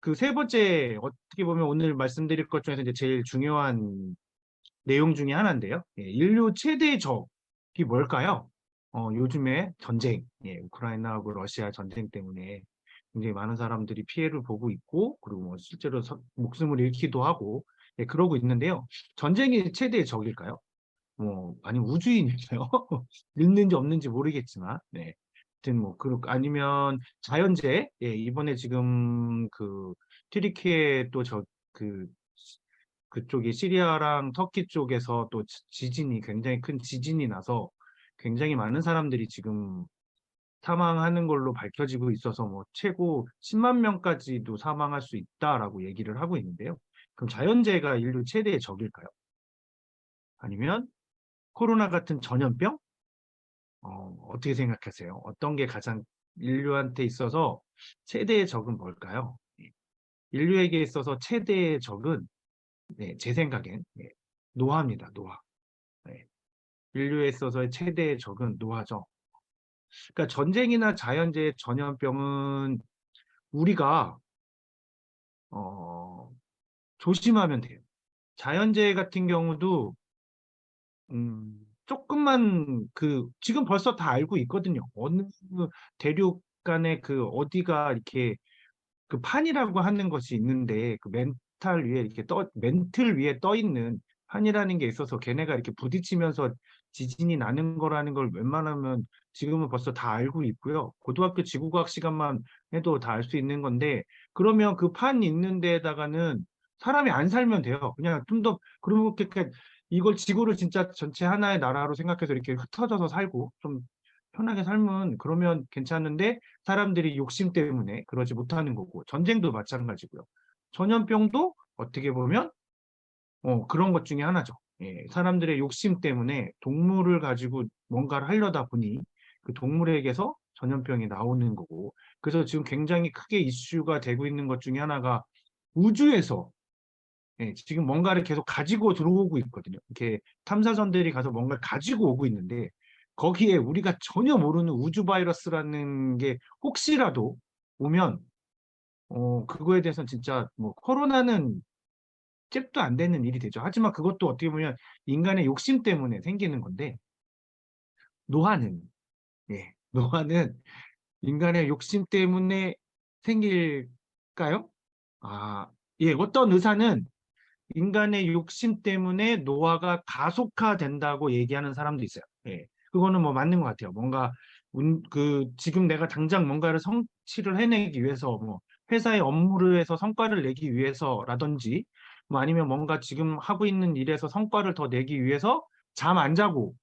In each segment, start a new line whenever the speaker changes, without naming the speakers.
그 세 번째 어떻게 보면 오늘 말씀드릴 것 중에서 이제 제일 중요한 내용 중에 하나인데요. 예, 인류 최대 적이 뭘까요? 요즘에 전쟁, 예, 우크라이나하고 러시아 전쟁 때문에 굉장히 많은 사람들이 피해를 보고 있고, 그리고 뭐 실제로 목숨을 잃기도 하고, 예, 그러고 있는데요. 전쟁이 최대의 적일까요? 뭐, 아니면 우주인일까요? 있는지 없는지 모르겠지만, 네. 하여튼 뭐, 아니면 자연재해, 예, 이번에 지금 그, 튀르키예 또 그쪽이 시리아랑 터키 쪽에서 또 지진이 굉장히 큰 지진이 나서 굉장히 많은 사람들이 지금 사망하는 걸로 밝혀지고 있어서 뭐 최고 10만 명까지도 사망할 수 있다라고 얘기를 하고 있는데요. 그럼 자연재해가 인류 최대의 적일까요? 아니면 코로나 같은 전염병? 어떻게 생각하세요? 어떤 게 가장 인류한테 있어서 최대의 적은 뭘까요? 인류에게 있어서 최대의 적은 네, 제 생각엔 네, 노화입니다. 노화. 네. 인류에 있어서의 최대의 적은 노화죠. 그러니까 전쟁이나 자연재해, 전염병은 우리가 어, 조심하면 돼요. 자연재해 같은 경우도 조금만 지금 벌써 다 알고 있거든요. 어느 대륙 간에 그 어디가 이렇게 그 판이라고 하는 것이 있는데 그 멘틀 위에 떠 있는 판이라는 게 있어서 걔네가 이렇게 부딪히면서 지진이 나는 거라는 걸 웬만하면 지금은 벌써 다 알고 있고요. 고등학교 지구과학 시간만 해도 다 알 수 있는 건데 그러면 그 판 있는 데에다가는 사람이 안 살면 돼요. 그냥 좀 더 그러면 이렇게 이걸 지구를 진짜 전체 하나의 나라로 생각해서 이렇게 흩어져서 살고 좀 편하게 살면 그러면 괜찮은데 사람들이 욕심 때문에 그러지 못하는 거고 전쟁도 마찬가지고요. 전염병도 어떻게 보면 그런 것 중에 하나죠. 예, 사람들의 욕심 때문에 동물을 가지고 뭔가를 하려다 보니 그 동물에게서 전염병이 나오는 거고 그래서 지금 굉장히 크게 이슈가 되고 있는 것 중에 하나가 우주에서 예, 지금 뭔가를 계속 가지고 들어오고 있거든요. 이렇게 탐사선들이 가서 뭔가를 가지고 오고 있는데 거기에 우리가 전혀 모르는 우주 바이러스라는 게 혹시라도 오면 그거에 대해서는 진짜 뭐 코로나는 잽도 안 되는 일이 되죠. 하지만 그것도 어떻게 보면 인간의 욕심 때문에 생기는 건데 노화는 예, 노화는 인간의 욕심 때문에 생길까요? 아, 예, 어떤 의사는 인간의 욕심 때문에 노화가 가속화된다고 얘기하는 사람도 있어요. 예. 그거는 뭐 맞는 것 같아요. 뭔가 지금 내가 당장 뭔가를 성취를 해내기 위해서 뭐 회사의 업무에서 성과를 내기 위해서라든지 뭐 아니면 뭔가 지금 하고 있는 일에서 성과를 더 내기 위해서 잠 안 자고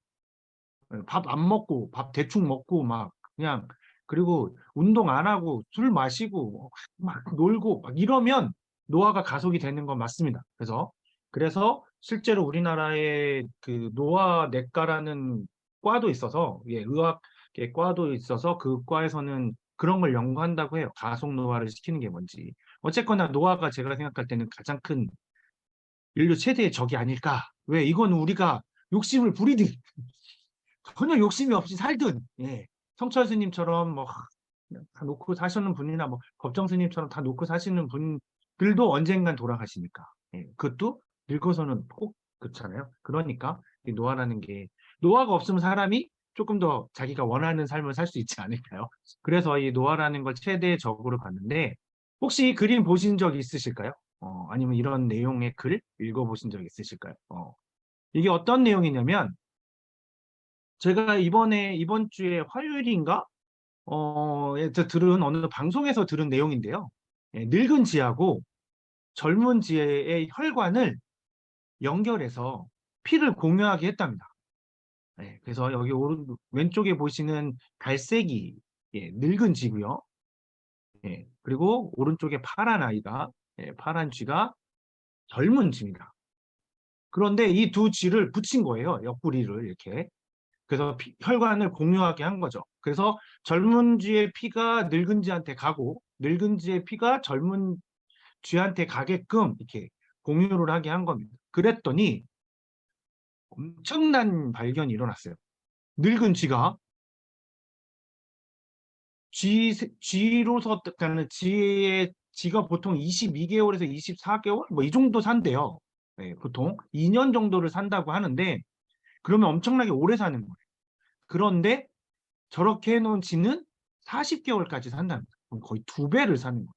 밥 안 먹고 밥 대충 먹고 막 그냥 그리고 운동 안 하고 술 마시고 막 놀고 막 이러면 노화가 가속이 되는 건 맞습니다. 그래서 실제로 우리나라에 그 노화내과라는 과도 있어서 예, 의학의 과도 있어서 그 과에서는 그런 걸 연구한다고 해요. 가속 노화를 시키는 게 뭔지. 어쨌거나 노화가 제가 생각할 때는 가장 큰 인류 최대의 적이 아닐까. 왜 이거는 우리가 욕심을 부리듯 전혀 욕심이 없이 살든, 예. 성철 스님처럼 뭐, 다 놓고 사시는 분이나 뭐, 법정 스님처럼 다 놓고 사시는 분들도 언젠간 돌아가시니까. 예. 그것도 늙어서는 꼭 그렇잖아요. 그러니까, 이 노화라는 게, 노화가 없으면 사람이 조금 더 자기가 원하는 삶을 살 수 있지 않을까요? 그래서 이 노화라는 걸 최대의 적으로 봤는데, 혹시 그림 보신 적 있으실까요? 아니면 이런 내용의 글 읽어보신 적 있으실까요? 이게 어떤 내용이냐면, 제가 이번 주에 화요일인가? 들은 어느 방송에서 들은 내용인데요. 예, 늙은 쥐하고 젊은 쥐의 혈관을 연결해서 피를 공유하게 했답니다. 예, 그래서 여기 왼쪽에 보시는 갈색이 예, 늙은 쥐고요. 예, 그리고 오른쪽에 파란 아이가 파란 쥐가 젊은 쥐입니다. 그런데 이 두 쥐를 붙인 거예요. 옆구리를 이렇게. 그래서 혈관을 공유하게 한 거죠. 그래서 젊은 쥐의 피가 늙은 쥐한테 가고 늙은 쥐의 피가 젊은 쥐한테 가게끔 이렇게 공유를 하게 한 겁니다. 그랬더니 엄청난 발견이 일어났어요. 늙은 쥐가 쥐로서 그러니까 쥐의 지가 보통 22개월에서 24개월 뭐 이 정도 산대요. 네, 보통 2년 정도를 산다고 하는데 그러면 엄청나게 오래 사는 거예요. 그런데 저렇게 해놓은 쥐는 40개월까지 산답니다. 그럼 거의 2배를 사는 거예요.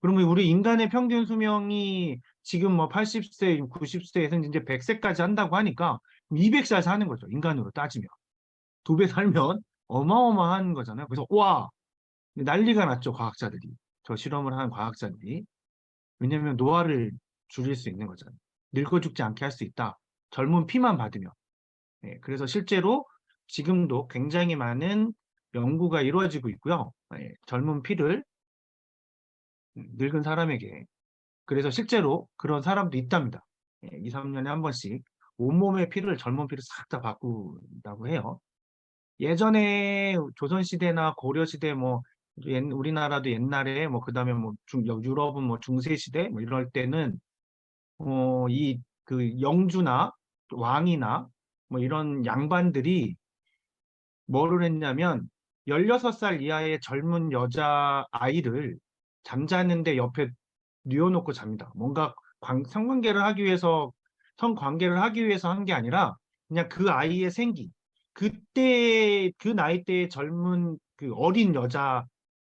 그러면 우리 인간의 평균 수명이 지금 뭐 80세, 90세에서 이제 100세까지 한다고 하니까 200살 사는 거죠. 인간으로 따지면. 2배 살면 어마어마한 거잖아요. 그래서 와, 난리가 났죠. 과학자들이. 저 실험을 한 과학자들이. 왜냐면 노화를 줄일 수 있는 거잖아요. 늙어 죽지 않게 할 수 있다. 젊은 피만 받으면. 예, 그래서 실제로 지금도 굉장히 많은 연구가 이루어지고 있고요. 예, 젊은 피를 늙은 사람에게. 그래서 실제로 그런 사람도 있답니다. 예, 2, 3년에 한 번씩 온몸의 피를 젊은 피를 싹 다 바꾼다고 해요. 예전에 조선시대나 고려시대 뭐 우리나라도 옛날에 뭐 그다음에 뭐 유럽은 뭐 중세시대 뭐 이럴 때는 이 그 영주나 왕이나 뭐 이런 양반들이 뭐를 했냐면 16살 이하의 젊은 여자 아이를 잠자는데 옆에 뉘어놓고 잡니다. 뭔가 성관계를 하기 위해서 성관계를 하기 위해서 한 게 아니라 그냥 그 아이의 생기 그때 그 나이대의 젊은 그 어린 여자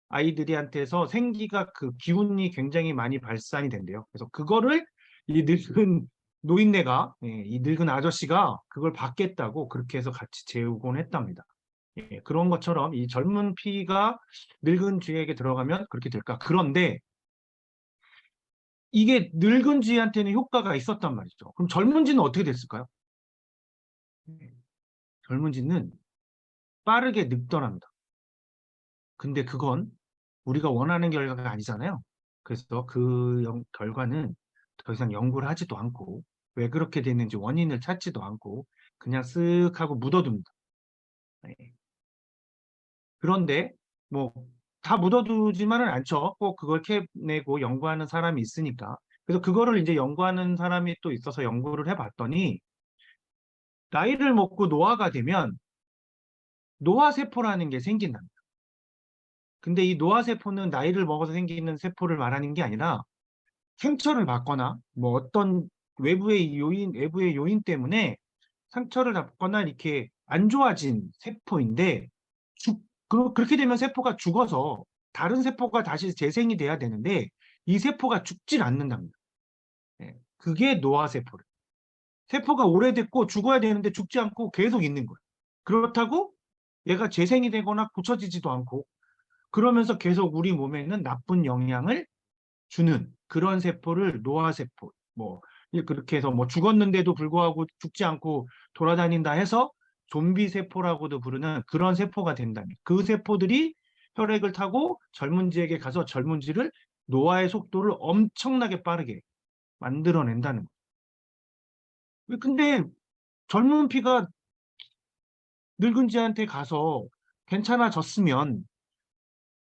아이들한테서 생기가 그 기운이 굉장히 많이 발산이 된대요. 그래서 그거를 이 늙은 노인네가 이 늙은 아저씨가 그걸 받겠다고 그렇게 해서 같이 재우곤 했답니다. 예, 그런 것처럼 이 젊은 피가 늙은 쥐에게 들어가면 그렇게 될까? 그런데 이게 늙은 쥐한테는 효과가 있었단 말이죠. 그럼 젊은 쥐는 어떻게 됐을까요? 예, 젊은 쥐는 빠르게 늙더랍니다. 근데 그건 우리가 원하는 결과가 아니잖아요. 그래서 그 결과는 더 이상 연구를 하지도 않고 왜 그렇게 됐는지 원인을 찾지도 않고 그냥 쓱 하고 묻어둡니다. 예. 그런데 뭐 다 묻어두지만은 않죠. 꼭 그걸 캐내고 연구하는 사람이 있으니까. 그래서 그거를 이제 연구하는 사람이 또 있어서 연구를 해봤더니 나이를 먹고 노화가 되면 노화세포라는 게 생긴답니다. 근데 이 노화세포는 나이를 먹어서 생기는 세포를 말하는 게 아니라 상처를 받거나 뭐 어떤 외부의 요인 때문에 상처를 받거나 이렇게 안 좋아진 세포인데 그렇게 되면 세포가 죽어서 다른 세포가 다시 재생이 돼야 되는데 이 세포가 죽질 않는답니다. 예, 그게 노화세포를. 세포가 오래됐고 죽어야 되는데 죽지 않고 계속 있는 거예요. 그렇다고 얘가 재생이 되거나 고쳐지지도 않고 그러면서 계속 우리 몸에는 나쁜 영향을 주는 그런 세포를 노화세포, 뭐, 그렇게 해서 뭐 죽었는데도 불구하고 죽지 않고 돌아다닌다 해서 좀비 세포라고도 부르는 그런 세포가 된다면 그 세포들이 혈액을 타고 젊은지에게 가서 젊은지를 노화의 속도를 엄청나게 빠르게 만들어낸다는 거예요. 근데 젊은 피가 늙은지한테 가서 괜찮아졌으면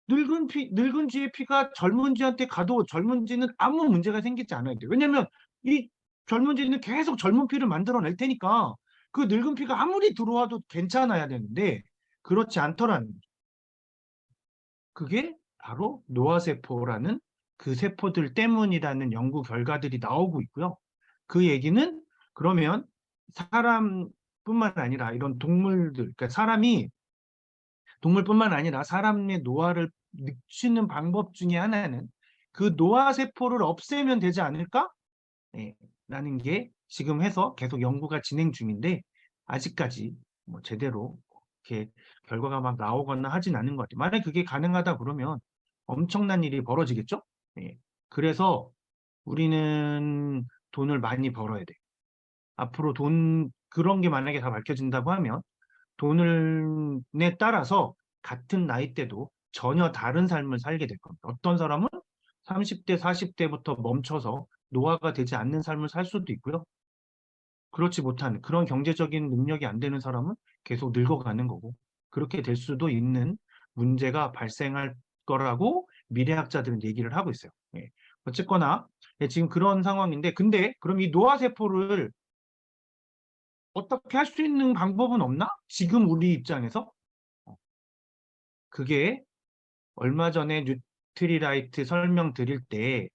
늙은지의 피가 젊은지한테 가도 젊은지는 아무 문제가 생기지 않아야 돼요. 왜냐면 이 젊은지는 계속 젊은 피를 만들어낼 테니까 그 늙은 피가 아무리 들어와도 괜찮아야 되는데 그렇지 않더라는 거죠. 그게 바로 노화세포라는 그 세포들 때문이라는 연구 결과들이 나오고 있고요. 그 얘기는 그러면 사람뿐만 아니라 이런 동물들, 그러니까 동물뿐만 아니라 사람의 노화를 늦추는 방법 중에 하나는 그 노화 세포를 없애면 되지 않을까? 예, 라는 게 지금 해서 계속 연구가 진행 중인데 아직까지 뭐 제대로 이렇게 결과가 막 나오거나 하진 않은 것 같아요. 만약에 그게 가능하다 그러면 엄청난 일이 벌어지겠죠? 예. 그래서 우리는 돈을 많이 벌어야 돼. 앞으로 그런 게 만약에 다 밝혀진다고 하면 돈을에 따라서 같은 나이대도 전혀 다른 삶을 살게 될 겁니다. 어떤 사람은 30대, 40대부터 멈춰서 노화가 되지 않는 삶을 살 수도 있고요. 그렇지 못한 그런 경제적인 능력이 안 되는 사람은 계속 늙어가는 거고 그렇게 될 수도 있는 문제가 발생할 거라고 미래학자들은 얘기를 하고 있어요. 예. 어쨌거나 지금 그런 상황인데 근데 그럼 이 노화세포를 어떻게 할 수 있는 방법은 없나? 지금 우리 입장에서 그게 얼마 전에 뉴트리라이트 설명드릴 때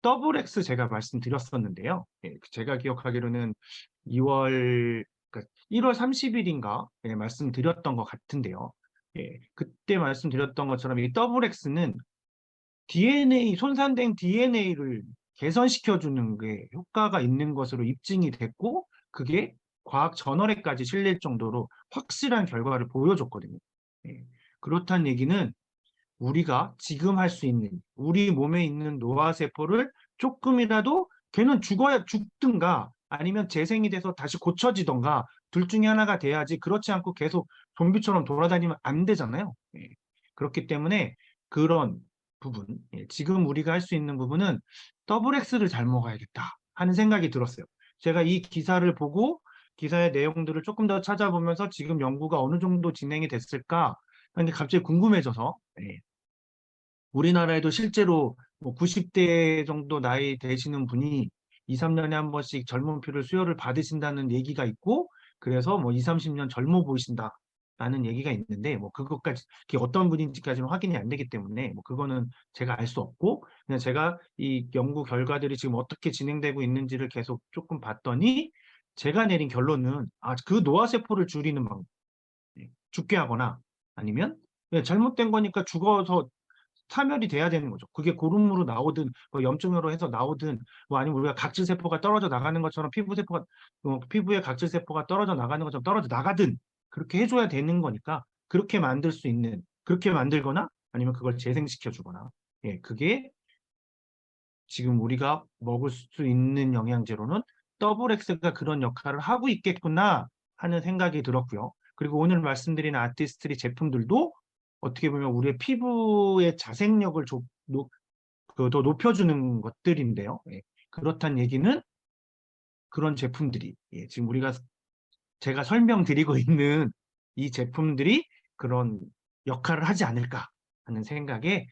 더블 X 제가 말씀드렸었는데요. 예, 제가 기억하기로는 2월, 그러니까 1월 30일인가 예, 말씀드렸던 것 같은데요. 예, 그때 말씀드렸던 것처럼 이 더블 X는 DNA, 손상된 DNA를 개선시켜주는 게 효과가 있는 것으로 입증이 됐고, 그게 과학 저널에까지 실릴 정도로 확실한 결과를 보여줬거든요. 예, 그렇다는 얘기는 우리가 지금 할 수 있는 우리 몸에 있는 노화세포를 조금이라도 걔는 죽어야 죽든가 아니면 재생이 돼서 다시 고쳐지던가 둘 중에 하나가 돼야지 그렇지 않고 계속 좀비처럼 돌아다니면 안 되잖아요. 예. 그렇기 때문에 그런 부분, 예. 지금 우리가 할 수 있는 부분은 더블 X를 잘 먹어야겠다 하는 생각이 들었어요. 제가 이 기사를 보고 기사의 내용들을 조금 더 찾아보면서 지금 연구가 어느 정도 진행이 됐을까 하는 게 갑자기 궁금해져서 예. 우리나라에도 실제로 뭐 90대 정도 나이 되시는 분이 2, 3년에 한 번씩 젊은 피를 수혈을 받으신다는 얘기가 있고, 그래서 뭐 2, 30년 젊어 보이신다라는 얘기가 있는데, 뭐 그것까지, 그게 어떤 분인지까지는 확인이 안 되기 때문에, 뭐 그거는 제가 알 수 없고, 그냥 제가 이 연구 결과들이 지금 어떻게 진행되고 있는지를 계속 조금 봤더니, 제가 내린 결론은, 그 노화세포를 줄이는 방법, 죽게 하거나, 아니면, 잘못된 거니까 죽어서 사멸이 돼야 되는 거죠. 그게 고름으로 나오든 뭐 염증으로 해서 나오든 뭐 아니면 우리가 각질 세포가 떨어져 나가는 것처럼 피부 세포가 피부에 각질 세포가 떨어져 나가는 것처럼 떨어져 나가든 그렇게 해줘야 되는 거니까 그렇게 만들 수 있는 그렇게 만들거나 아니면 그걸 재생시켜 주거나 예 그게 지금 우리가 먹을 수 있는 영양제로는 더블 X가 그런 역할을 하고 있겠구나 하는 생각이 들었고요. 그리고 오늘 말씀드린 아티스트리 제품들도 어떻게 보면 우리의 피부의 자생력을 더 높여주는 것들인데요. 예. 그렇다는 얘기는 그런 제품들이 지금 제가 설명드리고 있는 이 제품들이 그런 역할을 하지 않을까 하는 생각에